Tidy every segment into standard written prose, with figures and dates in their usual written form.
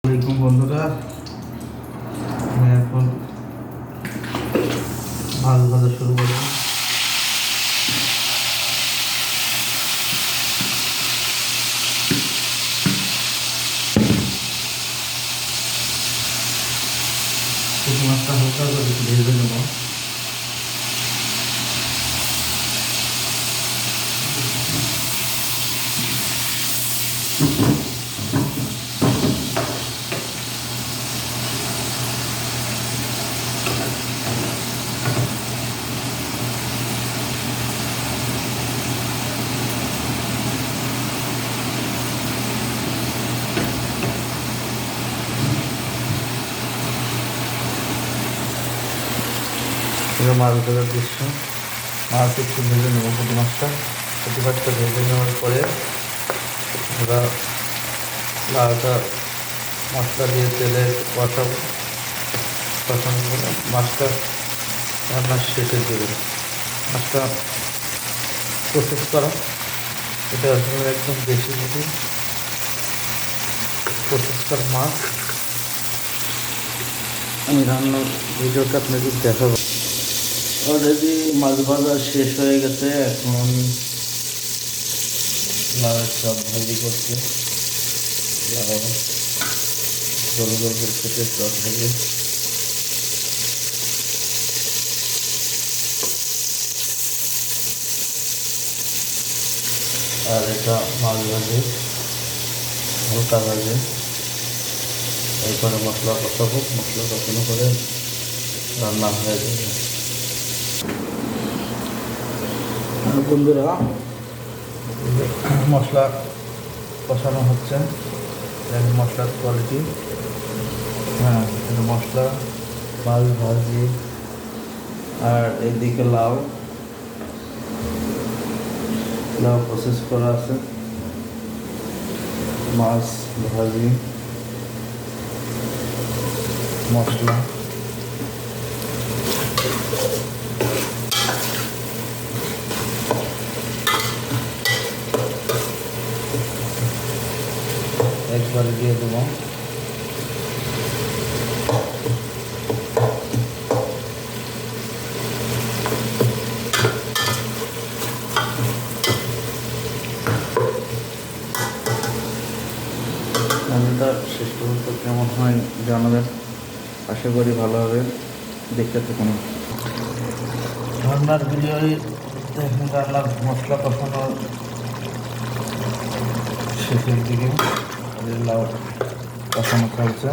আসসালামাইকুম বন্ধুরা, আমি এখন মাছ ভাজা শুরু করব। পুঁটি মাছটা হালকা করে একটু ভেজে নেব। এটা মাছ ভাজার দৃশ্য। মাছ একটু ভেজে নেব। পুঁটি মাছটা ভেজে নেওয়ার পরে ওরা লাউটা মশলা দিয়ে তেলে কষাবো। কষানোর পরে মাছটা রান্নার শেষে দেবে। মাছটা প্রসেস করা, এটা আসলে একদম দেশি পুঁটি প্রসেস করা মাছ। আমি রান্নার ভিডিওটা আপনাদের দেখাবো। অলরেডি মাছ ভাজা শেষ হয়ে গেছে। এখন লাউয়ের চপ ভাজি করছে। লাউ গোল গোল করে কেটে চপ ভাজি। আর এটা মাছ ভাজি, হালকা ভাজি। এরপরে মশলা কষাবো। মশলা কষানো করে রান্না হয়ে যাবে। বন্ধুরা, মশলা কষানো হচ্ছে। মশলার কোয়ালিটি, হ্যাঁ, এটা মশলা, মাছ ভাজি, আর এদিকে লাউ প্রসেস করা আছে। মাছ ভাজি, মশলা, একবারে দিয়ে দেবো। রান্নাটা শেষ পর্যন্ত কেমন হয় জানাবেন। আশা করি ভালো হবে। দেখতে থাকুন রান্নার ভিডিও। দেখুন রান্নার মশলা কষানো শেষের দিকে। লাউ কষানো চলছে।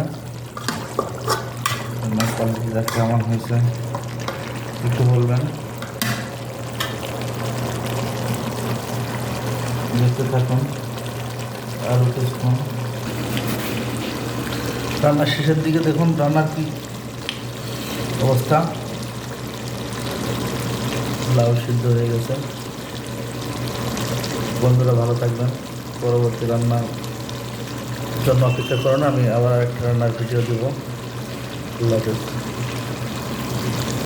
রান্নার কোয়ালিটিটা কেমন হয়েছে একটু বলবেন। দেখতে থাকুন আরও কিছুক্ষণ। রান্নার শেষের দিকে দেখুন রান্নার কি অবস্থা। লাউ সিদ্ধ হয়ে গেছে। বন্ধুরা ভালো থাকবেন। পরবর্তী রান্নার জন্য অপেক্ষা করুন। আমি আবার একটা রান্নার ভিডিও দেবো। আল্লাহ হাফেজ।